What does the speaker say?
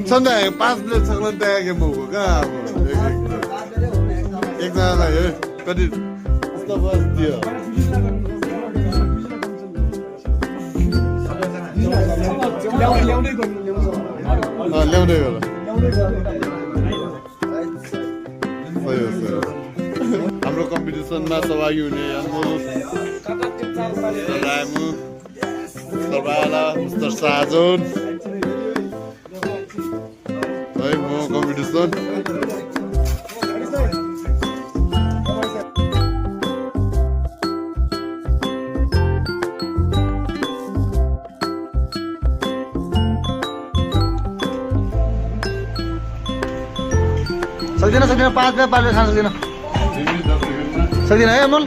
संध्या 5 plate सक्ला तयार के मुखो कहाँ अब एकजनालाई कति कस्तो बस्दियो ल्याउँदै होला हाम्रो कम्पिटिसनमा सहभागी हुने अनमोल रामु सरबाला मिस्टर साजन है म कम्पिटिसन सक्दिन 5 मिनट पालेर खान सक्दिन है अमोल